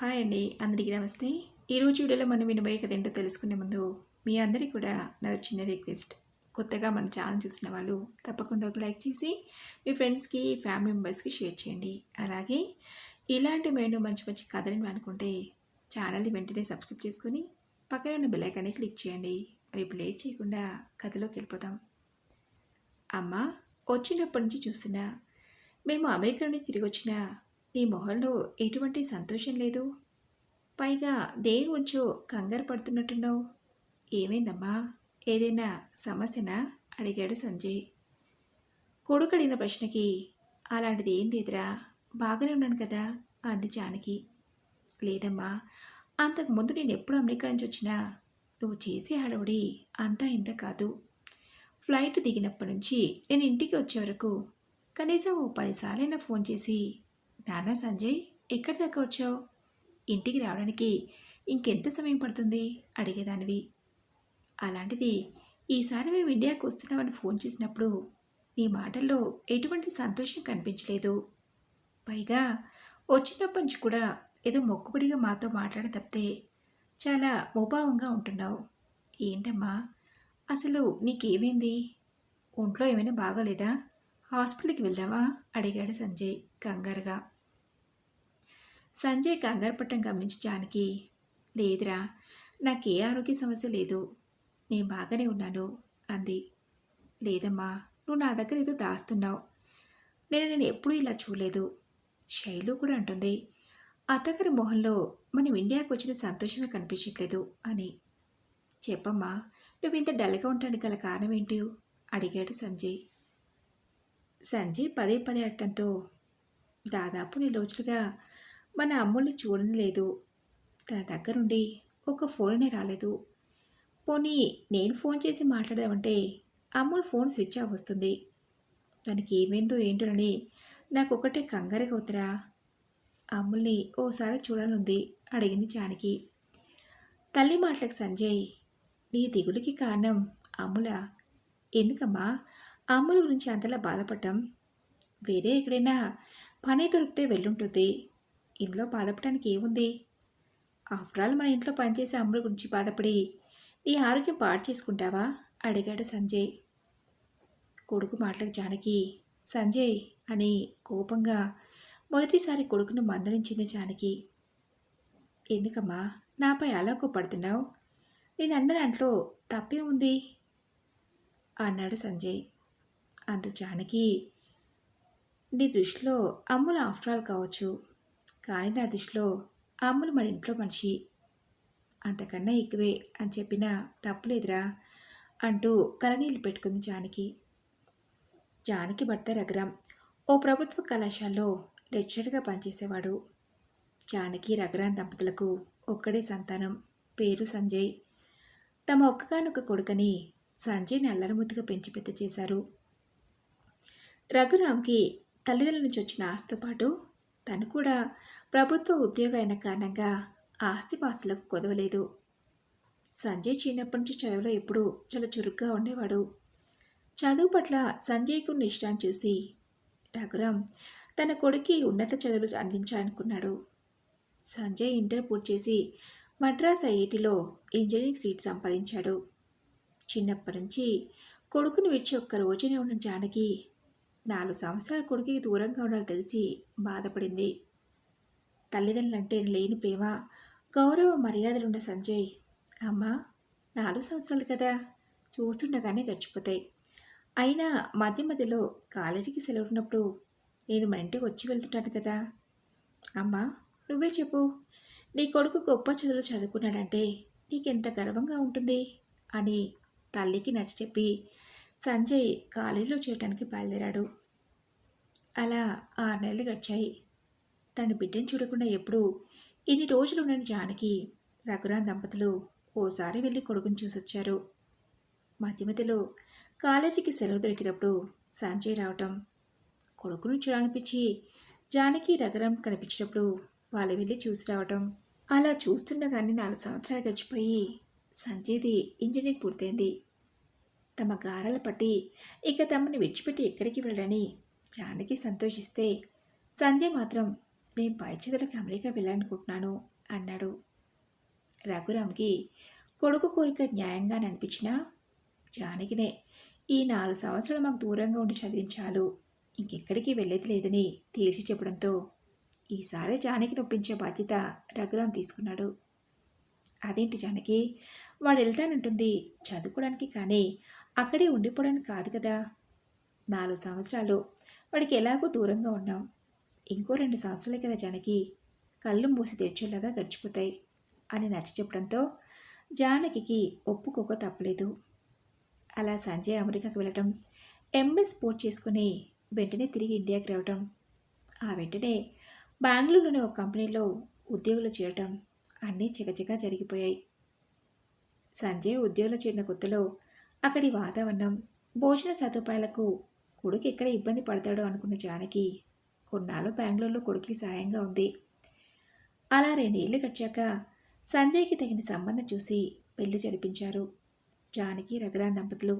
Hi అండి. అందరికీ నమస్తే. ఈరోజు వీడియోలో మనం వినబోయే కథ ఏంటో తెలుసుకునే ముందు మీ అందరికీ కూడా నా చిన్న రిక్వెస్ట్. కొత్తగా మన ఛానల్ చూసిన వాళ్ళు తప్పకుండా ఒక లైక్ చేసి మీ ఫ్రెండ్స్‌కి, ఫ్యామిలీ మెంబర్స్‌కి షేర్ చేయండి. అలాగే ఇలాంటి మేము మంచి మంచి కథలను అనుకుంటే ఛానల్‌ని వెంటనే సబ్స్క్రైబ్ చేసుకొని పక్కనే ఉన్న బెల్ ఐకాన్ని క్లిక్ చేయండి. మరి ఇప్పుడు లేట్ చేయకుండా కథలోకి వెళ్ళిపోదాం. అమ్మ, వచ్చినప్పటి నుంచి చూస్తున్నా. మేము అమెరికా నుండి తిరిగొచ్చినా నీ మొహంలో ఎటువంటి సంతోషం లేదు. పైగా దేని గురించో కంగారు పడుతున్నట్టున్నావు. ఏమైందమ్మా? ఏదైనా సమస్యనా? అడిగాడు సంజయ్. కొడుకు అడిగిన ప్రశ్నకి అలాంటిది ఏం లేదురా, బాగానే ఉన్నాను కదా అంది జానకి. లేదమ్మా, అంతకుముందు నేను ఎప్పుడు అమెరికా నుంచి వచ్చినా నువ్వు చేసే హడావుడి అంతా ఇంత కాదు. ఫ్లైట్ దిగినప్పటి నుంచి నేను ఇంటికి వచ్చే వరకు కనీసం ఓ 10 సార్లైనా ఫోన్ చేసి నానా సంజయ్ ఎక్కడి దాకా వచ్చావు, ఇంటికి రావడానికి ఇంకెంత సమయం పడుతుంది అడిగేదానివి. అలాంటిది ఈసారి మేము ఇండియాకు వస్తున్నామని ఫోన్ చేసినప్పుడు నీ మాటల్లో ఎటువంటి సంతోషం కనిపించలేదు. పైగా వచ్చినప్పటి నుంచి కూడా ఏదో మొక్కుబడిగా మాతో మాట్లాడ తప్పితే చాలా ముభావంగా ఉంటున్నావు. ఏంటమ్మా, అసలు నీకేమైంది? ఒంట్లో ఏమైనా బాగాలేదా? హాస్పిటల్కి వెళ్దామా అడిగాడు సంజయ్ కంగారుగా. సంజయ్ కంగారు పట్టం గమనించి జానకి, లేదురా, నాకే ఆరోగ్య సమస్య లేదు, నేను బాగానే ఉన్నాను అంది. లేదమ్మా, నువ్వు నా దగ్గర ఏదో దాస్తున్నావు. నేను ఎప్పుడూ ఇలా చూడలేదు. శైలు కూడా అంటుంది అత్తగారి మొహంలో మనం ఇండియాకు వచ్చిన సంతోషమే కనిపించట్లేదు అని. చెప్పమ్మా, నువ్వు ఇంత డల్గా ఉండడానికి గల కారణం ఏంటి అడిగాడు సంజయ్. సంజయ్ పదే పదే అట్టంతో దాదాపు 2 రోజులుగా మన అమ్ముల్ని చూడని లేదు. తన దగ్గరుండి ఒక ఫోనే రాలేదు. పోనీ నేను ఫోన్ చేసి మాట్లాడదామంటే అమ్ముల్ ఫోన్ స్విచ్ ఆఫ్ వస్తుంది. తనకి ఏమైందో ఏంటోనని నాకు ఒకటే కంగారుగా అవుతురా. అమ్ముల్ని ఓసారి చూడాలనుంది అడిగింది జానకి. తల్లి మాటలకు సంజయ్, నీ దిగులుకి కారణం అమ్ములా? ఎందుకమ్మా అమ్ముల గురించి అంతలా బాధపడటం? వేరే ఎక్కడైనా పని దొరికితే వెళ్ళుంటుంది. ఇందులో బాధపడటానికి ఏముంది? ఆఫ్టర్ ఆల్ మన ఇంట్లో పనిచేసే అమ్ముల గురించి బాధపడి నీ ఆరోగ్యం పాడు చేసుకుంటావా అడిగాడు సంజయ్. కొడుకు మాటలకు జానకి సంజయ్ అని కోపంగా మొదటిసారి కొడుకును మందలించింది జానకి. ఎందుకమ్మా నాపై అలా కోపడుతున్నావు? నేను అన్న దాంట్లో తప్పే ఉంది అన్నాడు సంజయ్. అందు జానకి, నీ దృష్టిలో అమ్ములు ఆఫ్టర్ ఆల్ కావచ్చు, కానీ నా దృష్టిలో అమ్ములు మన ఇంట్లో మనిషి, అంతకన్నా ఎక్కువే అని చెప్పినా తప్పులేదురా అంటూ కలనీళ్ళు పెట్టుకుంది జానకి. జానకి భర్త రఘురాం ఓ ప్రభుత్వ కళాశాలలో లెక్చరర్గా పనిచేసేవాడు. జానకి రఘురాం దంపతులకు ఒక్కడే సంతానం, పేరు సంజయ్. తమ ఒక్కగానొక్క కొడుకని సంజయ్ని అల్లరిముద్దుగా పెంచి పెద్ద చేశారు. రఘురాంకి తల్లిదండ్రుల నుంచి వచ్చిన ఆస్తితో పాటు తను కూడా ప్రభుత్వ ఉద్యోగం అయిన కారణంగా ఆస్తిపాస్తులకు కొదవలేదు. సంజయ్ చిన్నప్పటి నుంచి చదువులో ఎప్పుడూ చాలా చురుగ్గా ఉండేవాడు. చదువు పట్ల సంజయ్కున్న ఇష్టాన్ని చూసి రఘురాం తన కొడుక్కి ఉన్నత చదువులు అందించాలనుకున్నాడు. సంజయ్ ఇంటర్ పూర్తి చేసి మద్రాస్ ఐఐటిలో ఇంజనీరింగ్ సీట్ సంపాదించాడు. చిన్నప్పటి నుంచి కొడుకుని విడిచి ఒక్క రోజునే ఉన్న జానకి 4 సంవత్సరాల కొడుకుకి దూరంగా ఉండాలని తెలిసి బాధపడింది. తల్లిదండ్రులంటే లేని ప్రేమ, గౌరవ మర్యాదలున్న సంజయ్, అమ్మా 4 సంవత్సరాలు కదా, చూస్తుండగానే గడిచిపోతాయి. అయినా మధ్య మధ్యలో కాలేజీకి సెలవు ఉన్నప్పుడు నేను మన ఇంటికి వచ్చి వెళ్తుంటాను కదా. అమ్మా, నువ్వే చెప్పు, నీ కొడుకు గొప్ప చదువులు చదువుకున్నాడంటే నీకెంత గర్వంగా ఉంటుంది అని తల్లికి నచ్చచెప్పి సంజయ్ కాలేజీలో చేయటానికి బయలుదేరాడు. అలా 6 నెలలు గడిచాయి. తన బిడ్డను చూడకుండా ఎప్పుడూ ఇన్ని రోజులు ఉండని జానకి రఘురాం దంపతులు ఓసారి వెళ్ళి కొడుకుని చూసొచ్చారు. మధ్య మధ్యలో కాలేజీకి సెలవు దొరికినప్పుడు సంజయ్ రావటం, కొడుకును చూడాలనిపించి జానకి రఘురాం కనిపించినప్పుడు వాళ్ళు వెళ్ళి చూసి రావటం. అలా చూస్తుండగానే 4 సంవత్సరాలు గడిచిపోయి సంజయ్ది ఇంజనీరింగ్ పూర్తయింది. తమ గారాల పట్టి ఇక తమని విడిచిపెట్టి ఎక్కడికి వెళ్ళని జానకి సంతోషిస్తే సంజయ్ మాత్రం నేను పై చదువులకు అమెరికా వెళ్ళాలనుకుంటున్నాను అన్నాడు. రఘురామ్కి కొడుకు కోరిక న్యాయంగా అనిపించినా జానకినే ఈ 4 సంవత్సరాలు మాకు దూరంగా ఉండి చదివించాలు, ఇంకెక్కడికి వెళ్ళేది లేదని తేల్చి చెప్పడంతో ఈసారి జానకిని ఒప్పించే బాధ్యత రఘురామ్ తీసుకున్నాడు. అదేంటి జానకి, వాడు వెళ్తానంటుంది చదువుకోవడానికి, కానీ అక్కడే ఉండిపోవడానికి కాదు కదా. 4 సంవత్సరాలు వాడికి ఎలాగో దూరంగా ఉన్నాం. ఇంకో 2 సంవత్సరాలే కదా జానకి, కళ్ళు మూసి తెరిచేలాగా గడిచిపోతాయి అని నచ్చి చెప్పడంతో జానకి ఒప్పుకోక తప్పలేదు. అలా సంజయ్ అమెరికాకు వెళ్ళటం, ఎంఎస్ పూర్తి చేసుకుని వెంటనే తిరిగి ఇండియాకి రావటం, ఆ వెంటనే బెంగళూరులోని ఒక కంపెనీలో ఉద్యోగులు చేరటం అన్నీ చకచకా జరిగిపోయాయి. సంజయ్ ఉద్యోగంలో చేరిన కొత్తలో అక్కడి వాతావరణం, భోజన సదుపాయాలకు కొడుకు ఎక్కడ ఇబ్బంది పడతాడో అనుకున్న జానకి కొన్నాళ్ళు బెంగళూరులో కొడుకుకి సాయంగా ఉంది. అలా 2 ఏళ్ళు గడిచాక సంజయ్కి తగిన సంబంధం చూసి పెళ్లి జరిపించారు జానకి రఘురామ్ దంపతులు.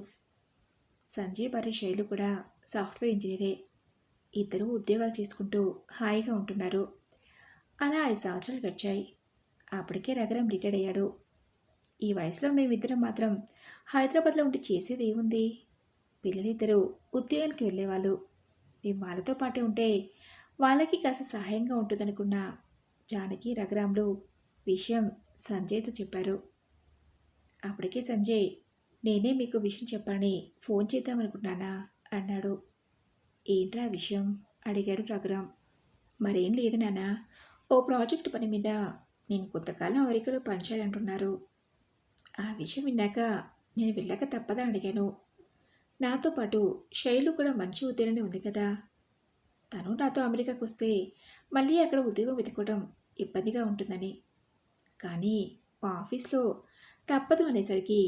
సంజయ్ భార్య శైలు కూడా సాఫ్ట్వేర్ ఇంజనీరే. ఇద్దరూ ఉద్యోగాలు చేసుకుంటూ హాయిగా ఉంటున్నారు. అలా 5 సంవత్సరాలు గడిచాయి. అప్పటికే రఘురామ్ రిటైర్డ్ అయ్యాడు. ఈ వయసులో మేమిద్దరం మాత్రం హైదరాబాద్లో ఉండి చేసేది ఏముంది? పిల్లలిద్దరూ ఉద్యోగానికి వెళ్ళేవాళ్ళు. మేము వాళ్ళతో పాటే ఉంటే వాళ్ళకి కాస్త సహాయంగా ఉంటుందనుకున్న జానకి రఘురామ్లు విషయం సంజయ్తో చెప్పారు. అప్పటికే సంజయ్, నేనే మీకు విషయం చెప్పాలని ఫోన్ చేద్దామనుకున్నానా అన్నాడు. ఏంట్రా విషయం అడిగాడు రఘురామ్. మరేం లేదు నాన్న, ఓ ప్రాజెక్టు పని మీద నేను కొంతకాలం అమెరికాలో పనిచేయాలంటున్నారు. ఆ విషయం విన్నాక నేను వెళ్ళక తప్పదని అడిగాను. నాతో పాటు శైలు కూడా మంచి ఉద్యోగంలో ఉంది కదా. తను నాతో అమెరికాకు వస్తే మళ్ళీ అక్కడ ఉద్యోగం వెతుకోవడం ఇబ్బందిగా ఉంటుందని. కానీ మా ఆఫీస్లో తప్పదు అనేసరికి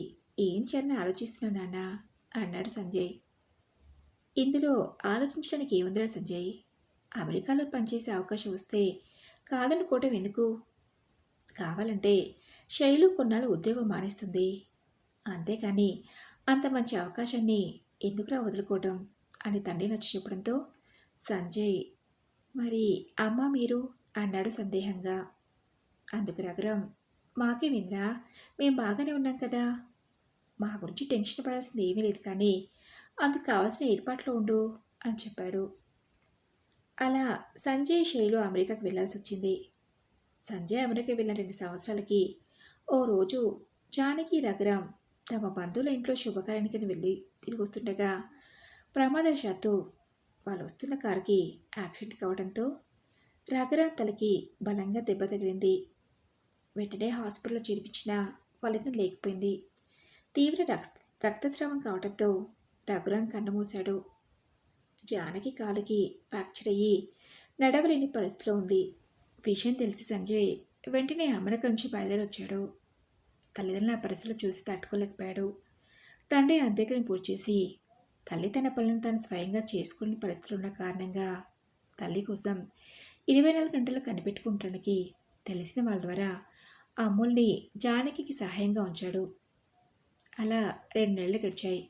ఏం చేయాలని ఆలోచిస్తున్నాను నాన్న అన్నాడు సంజయ్. ఇందులో ఆలోచించడానికి ఏముందిరా సంజయ్, అమెరికాలో పనిచేసే అవకాశం వస్తే కాదనుకోవటం ఎందుకు? కావాలంటే శైలు కొన్నాళ్ళు ఉద్యోగం మానేస్తుంది, అంతేకాని అంత మంచి అవకాశాన్ని ఎందుకురా వదులుకోవటం అని తండ్రి నచ్చి చెప్పడంతో సంజయ్, మరి అమ్మ మీరు అన్నాడు సందేహంగా. అందుకు రఘురామ్, మాకే వింద్రా, మేం బాగానే ఉన్నాం కదా, మా గురించి టెన్షన్ పడాల్సింది ఏమీ లేదు, కానీ అందుకు కావాల్సిన ఏర్పాట్లో ఉండు అని చెప్పాడు. అలా సంజయ్ శైలు అమెరికాకు వెళ్లాల్సి వచ్చింది. సంజయ్ అమెరికా వెళ్ళిన 2 సంవత్సరాలకి ఓ రోజు జానకి రఘురామ్ తమ బంధువుల ఇంట్లో శుభకార్యానికి వెళ్ళి తిరిగి వస్తుండగా ప్రమాదవశాత్తు వాళ్ళు వస్తున్న కారుకి యాక్సిడెంట్ కావడంతో రఘురామ్ తలకి బలంగా దెబ్బ తగిలింది. వెంటనే హాస్పిటల్లో చేర్పించినా ఫలితం లేకపోయింది. తీవ్ర రక్తస్రావం కావడంతో రఘురామ్ కన్ను మూశాడు. జానకి కాలుకి ఫ్రాక్చర్ అయ్యి నడవలేని పరిస్థితిలో ఉంది. విషయం తెలిసి సంజయ్ వెంటనే అమెరికా నుంచి బయలుదేరి వచ్చాడు. తల్లిదండ్రుల పరిస్థితులు చూసి తట్టుకోలేకపోయాడు. తండ్రి అంత్యక్రియను పూర్తి చేసి తల్లి తన పనులను తాను స్వయంగా చేసుకునే పరిస్థితులు ఉన్న కారణంగా తల్లి కోసం 24 గంటలు కనిపెట్టుకుంటానికి తెలిసిన వాళ్ళ ద్వారా అమ్ముల్ని జానకి సహాయంగా ఉంచాడు. అలా 2 నెలలు గడిచాయి.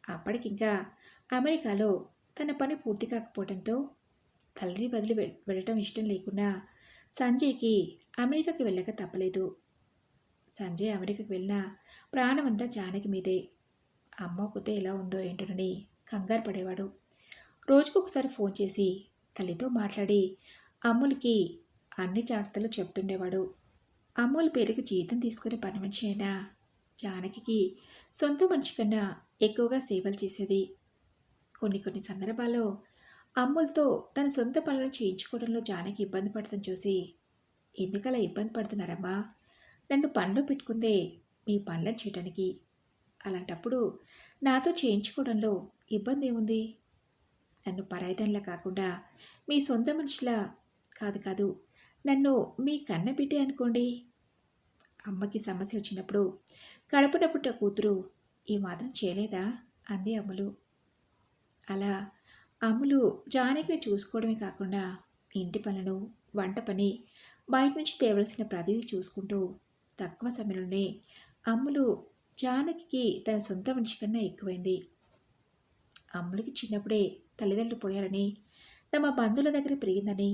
అప్పటికింకా అమెరికాలో తన పని పూర్తి కాకపోవడంతో తల్లిని వదిలి వెళ్ళటం ఇష్టం లేకున్నా సంజయ్కి అమెరికాకి వెళ్ళక తప్పలేదు. సంజయ్ అమెరికాకి వెళ్ళినా ప్రాణమంతా జానకి మీదే. అమ్మ ఒక్కతే ఎలా ఉందో ఏంటోనని కంగారు పడేవాడు. రోజుకొకసారి ఫోన్ చేసి తల్లితో మాట్లాడి అమ్ములకి అన్ని జాగ్రత్తలు చెప్తుండేవాడు. అమ్ముల పేరుకి జీతం తీసుకునే పని మనిషి అయినా జానకి సొంత మనిషి కన్నా ఎక్కువగా సేవలు చేసేది. కొన్ని సందర్భాల్లో అమ్ములతో తన సొంత పనులను చేయించుకోవడంలో జానకి ఇబ్బంది పడటం చూసి, ఎందుకలా ఇబ్బంది పడుతున్నారమ్మా, నన్ను పనిలో పెట్టుకుందే మీ పనులను చేయటానికి, అలాంటప్పుడు నాతో చేయించుకోవడంలో ఇబ్బంది ఏముంది? నన్ను పరాయిదానిలా కాకుండా మీ సొంత మనిషిలా కాదు నన్ను మీ కన్న బిడ్డే అనుకోండి. అమ్మకి సమస్య వచ్చినప్పుడు కడుపున పుట్ట కూతురు ఈ మాత్రం చేయలేదా అంది అమ్ములు. అలా అమ్ములు జానకిని చూసుకోవడమే కాకుండా ఇంటి పనులు, వంట పని, బయట నుంచి తేవలసిన ప్రతిదీ చూసుకుంటూ తక్కువ సమయంలోనే అమ్ములు జానకి తన సొంత మనిషి కన్నా ఎక్కువైంది. అమ్ములకి చిన్నప్పుడే తల్లిదండ్రులు పోయారని, తమ బంధువుల దగ్గర పెరిగిందని,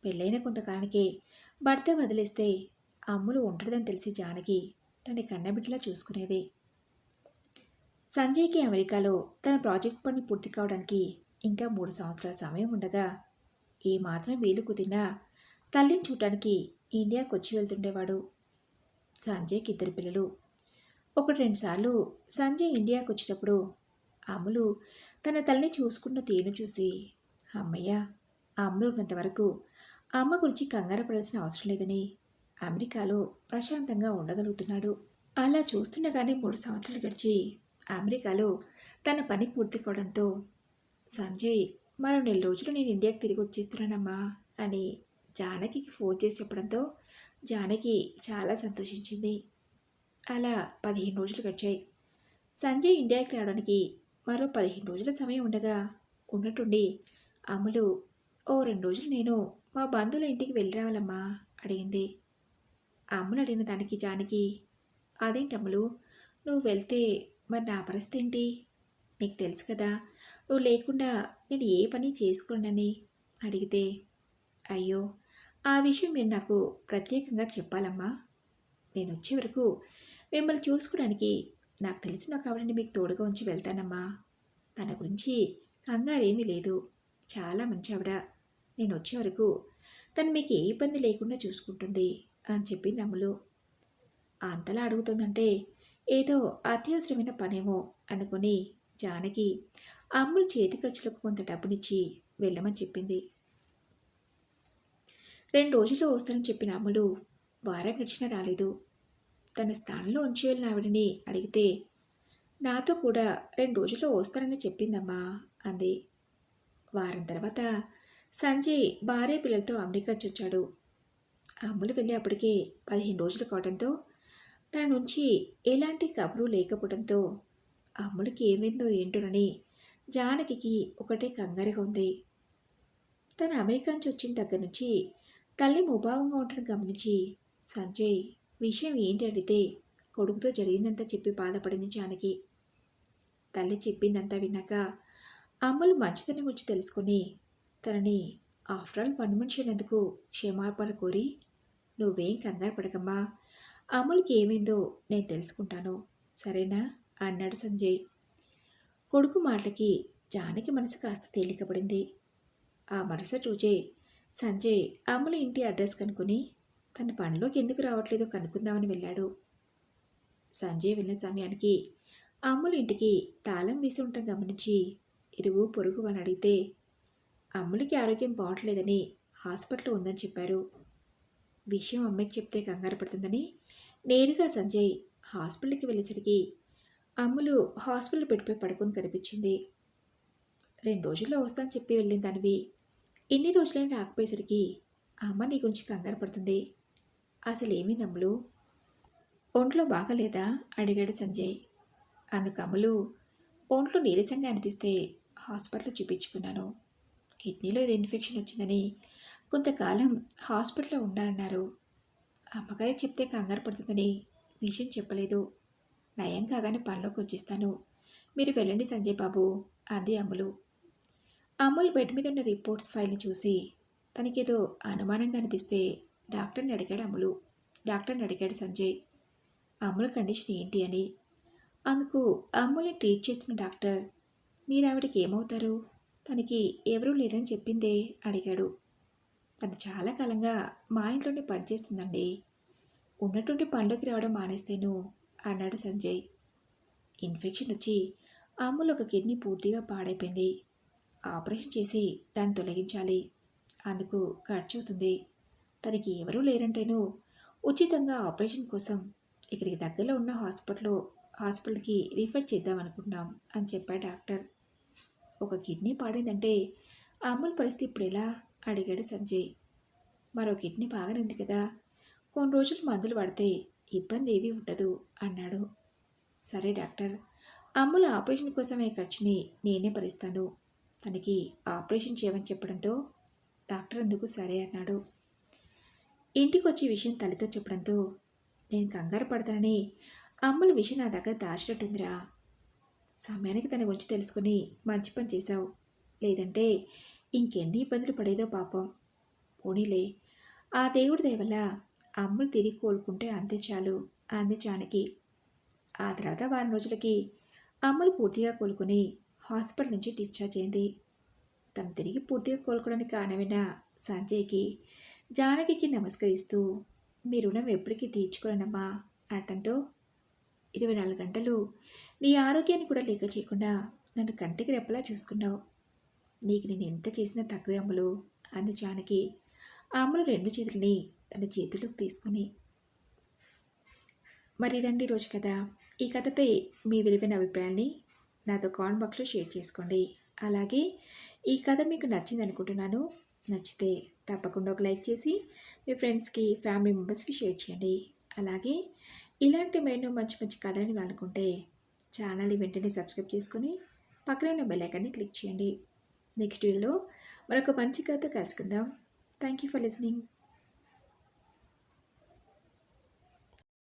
పెళ్ళైన కొంతకాలానికే భర్త వదిలేస్తే అమ్ములు ఒంటరిదని తెలిసి జానకి తన కన్నబిడ్డలా చూసుకునేది. సంజయ్కి అమెరికాలో తన ప్రాజెక్ట్ పని పూర్తి కావడానికి ఇంకా 3 సంవత్సరాల సమయం ఉండగా ఏమాత్రం వీలు కుదిరినా తల్లిని చూడటానికి ఇండియాకు వచ్చి వెళ్తుండేవాడు. సంజయ్కి 2 పిల్లలు. 1-2 సార్లు సంజయ్ ఇండియాకు వచ్చినప్పుడు అమ్ములు తన తల్లిని చూసుకున్న తీరును చూసి, అమ్మయ్య, అమ్ములు ఉన్నంత వరకు అమ్మ గురించి కంగారు పడాల్సిన అవసరం లేదని అమెరికాలో ప్రశాంతంగా ఉండగలుగుతున్నాడు. అలా చూస్తుండగానే 3 సంవత్సరాలు గడిచి అమెరికాలో తన పని పూర్తి కావడంతో సంజయ్ మరో 4 రోజులు నేను ఇండియాకి తిరిగి వచ్చేస్తున్నానమ్మా అని జానకికి ఫోన్ చేసి చెప్పడంతో జానకి చాలా సంతోషించింది. అలా 15 రోజులు గడిచాయి. సంజయ్ ఇండియాకి రావడానికి మరో 15 రోజుల సమయం ఉండగా ఉన్నట్టుండి అమ్ములు, ఓ 2 రోజులు నేను మా బంధువుల ఇంటికి వెళ్ళి రావాలమ్మా అడిగింది. అమ్ములు అడిగిన దానికి జానకి, అదేంటమ్ములు, నువ్వు వెళ్తే మరి నా పరిస్థితి ఏంటి? నీకు తెలుసు కదా, నువ్వు లేకుండా నేను ఏ పని చేసుకోనని అడిగితే, అయ్యో, ఆ విషయం మీరు నాకు ప్రత్యేకంగా చెప్పాలమ్మా. నేను వచ్చే వరకు మిమ్మల్ని చూసుకోవడానికి నాకు తెలిసిన ఒక ఆవిడని మీకు తోడుగా ఉంచి వెళ్తానమ్మా. తన గురించి కంగారేమీ లేదు, చాలా మంచి ఆవిడ. నేను వచ్చే వరకు తను మీకు ఏ ఇబ్బంది లేకుండా చూసుకుంటుంది అని చెప్పింది అమ్ములు. అంతలా అడుగుతుందంటే ఏదో అత్యవసరమైన పనేమో అనుకుని జానకి అమ్ములు చేతి ఖర్చులకు కొంత డబ్బునిచ్చి వెళ్ళమని చెప్పింది. 2 రోజుల్లో వస్తానని చెప్పిన అమ్ములు వారం గడిచినా రాలేదు. తన స్థానంలో ఉంచి వెళ్ళిన ఆవిడని అడిగితే, నాతో కూడా 2 రోజుల్లో వస్తానని చెప్పిందమ్మా అంది. వారం తర్వాత సంజయ్ భార్య పిల్లలతో అమెరికా వచ్చాడు. అమ్ములు వెళ్ళి అప్పటికే 15 రోజులు కావడంతో తన నుంచి ఎలాంటి కబురు లేకపోవడంతో అమ్ములకి ఏమైందో ఏంటోనని జానకి ఒకటే కంగారుగా ఉంది. తన అమెరికా నుంచి వచ్చిన దగ్గర నుంచి తల్లి ముభావంగా ఉండడం గమనించి సంజయ్ విషయం ఏంటి అడిగితే కొడుకుతో జరిగిందంతా చెప్పి బాధపడింది జానకి. తల్లి చెప్పిందంతా విన్నాక అమ్ములు మంచితనం గురించి తెలుసుకొని తనని ఆఫ్టర్ ఆల్ పని మనిషి అయినందుకు క్షమాపణ కోరి, నువ్వేం కంగారు పడకమ్మా, అమ్ములకి ఏమైందో నేను తెలుసుకుంటాను, సరేనా అన్నాడు సంజయ్. కొడుకు మాటలకి జానకి మనసు కాస్త తేలికపడింది. ఆ మరుసటి రోజే సంజయ్ అమ్ముల ఇంటి అడ్రస్ కనుక్కొని తన పనిలోకి ఎందుకు రావట్లేదో కనుక్కుందామని వెళ్ళాడు. సంజయ్ వెళ్ళిన సమయానికి అమ్ముల ఇంటికి తాళం వేసి ఉండటం గమనించి ఇరుగు పొరుగు అని అడిగితే అమ్ములకి ఆరోగ్యం బాగట్లేదని హాస్పిటల్లో ఉందని చెప్పారు. విషయం అమ్మకి చెప్తే కంగారు పడుతుందని నేరుగా సంజయ్ హాస్పిటల్కి వెళ్ళేసరికి అమ్ములు హాస్పిటల్ బెడ్పై పడుకొని కనిపించింది. 2 రోజుల్లో వస్తానని చెప్పి వెళ్ళిన దానివి ఇన్ని రోజులైనా రాకపోయేసరికి అమ్మ నీ గురించి కంగారు పడుతుంది. అసలు ఏమైంది అమ్ములు, ఒంట్లో బాగలేదా అడిగాడు సంజయ్. అందుకు అమ్ములు, ఒంట్లో నీరసంగా అనిపిస్తే హాస్పిటల్లో చూపించుకున్నాను. కిడ్నీలో ఏదో ఇన్ఫెక్షన్ వచ్చిందని కొంతకాలం హాస్పిటల్లో ఉండాలన్నారు. అమ్మగారికి చెప్తే కంగారు పడుతుందని విషయం చెప్పలేదు. నయం కాగానే పనిలోకి వచ్చేస్తాను, మీరు వెళ్ళండి సంజయ్ బాబు అంది అమ్ములు. అమ్ములు బెడ్ మీద ఉన్న రిపోర్ట్స్ ఫైల్ని చూసి తనకేదో అనుమానంగా అనిపిస్తే డాక్టర్ని అడిగాడు సంజయ్ అమ్ముల కండిషన్ ఏంటి అని. అందుకు అమ్ముల్ని ట్రీట్ చేస్తున్న డాక్టర్, మీరు ఆవిడకి ఏమవుతారు, తనకి ఎవరూ లేరని చెప్పిందే అడిగాడు. తను చాలా కాలంగా మా ఇంట్లోనే పనిచేస్తుందండి, ఉన్నటువంటి పనిలోకి రావడం మానేస్తేను అన్నాడు సంజయ్. ఇన్ఫెక్షన్ వచ్చి అమ్ములు ఒక కిడ్నీ పూర్తిగా పాడైపోయింది. ఆపరేషన్ చేసి దాన్ని తొలగించాలి, అందుకు ఖర్చు అవుతుంది. తనకి ఎవరూ లేరంటేనూ ఉచితంగా ఆపరేషన్ కోసం ఇక్కడికి దగ్గరలో ఉన్న హాస్పిటల్కి రిఫర్ చేద్దామనుకుంటున్నాం అని చెప్పాడు డాక్టర్. ఒక కిడ్నీ పాడైందంటే అమ్ముల పరిస్థితి ఇప్పుడు ఎలా అడిగాడు సంజయ్. మరో కిడ్నీ బాగానే ఉంది కదా, కొన్ని రోజులు మందులు వాడితే ఇబ్బంది ఏమీ ఉండదు అన్నాడు. సరే డాక్టర్, అమ్ముల ఆపరేషన్ కోసమే ఖర్చుని నేనే భరిస్తాను, తనకి ఆపరేషన్ చేయమని చెప్పడంతో డాక్టర్ అందుకు సరే అన్నాడు. ఇంటికి వచ్చి విషయం తల్లితో చెప్పడంతో, నేను కంగారు పడతానని అమ్ముల విషయం నా దగ్గర దాచినట్టుందిరా, సమయానికి తన గురించి తెలుసుకుని మంచి పని చేశావు, లేదంటే ఇంకెన్ని ఇబ్బందులు పడేదో పాపం. పోనీలే, ఆ దేవుడి దయ వల్ల అమ్ములు తిరిగి కోలుకుంటే అంతే చాలు అంది జానకి. ఆ తర్వాత వారం రోజులకి అమ్ములు పూర్తిగా కోలుకుని హాస్పిటల్ నుంచి డిశ్చార్జ్ అయింది. తను తిరిగి పూర్తిగా కోలుకోవడానికి కారణమైన సంజయ్కి జానకికి నమస్కరిస్తూ మీ రుణం ఎప్పటికీ తీర్చుకోలేనమ్మా అనటంతో 24 గంటలు నీ ఆరోగ్యాన్ని కూడా లెక్క చేయకుండా నన్ను కంటికి రెప్పలా చూసుకున్నావు. నీకు నేను ఎంత చేసినా తక్కువే అమ్ములు అంది జానకి. ఆ అమ్ములు 2 చేతులని తన చేతుల్లోకి తీసుకుని. మరి ఇదండి రోజు కథ. ఈ కథపై మీ విలువైన అభిప్రాయాన్ని నాతో కామెంట్ బాక్స్లో షేర్ చేసుకోండి. అలాగే ఈ కథ మీకు నచ్చింది అనుకుంటున్నాను. నచ్చితే తప్పకుండా ఒక లైక్ చేసి మీ ఫ్రెండ్స్కి, ఫ్యామిలీ మెంబర్స్కి షేర్ చేయండి. అలాగే ఇలాంటి మరెన్నో మంచి మంచి కథలని అనుకుంటే ఛానల్ని వెంటనే సబ్స్క్రైబ్ చేసుకొని పక్కనే ఉన్న బెల్ ఐకాన్ని క్లిక్ చేయండి. నెక్స్ట్ వీడియోలో మరొక మంచి కథతో కలుసుకుందాం. Thank you for listening.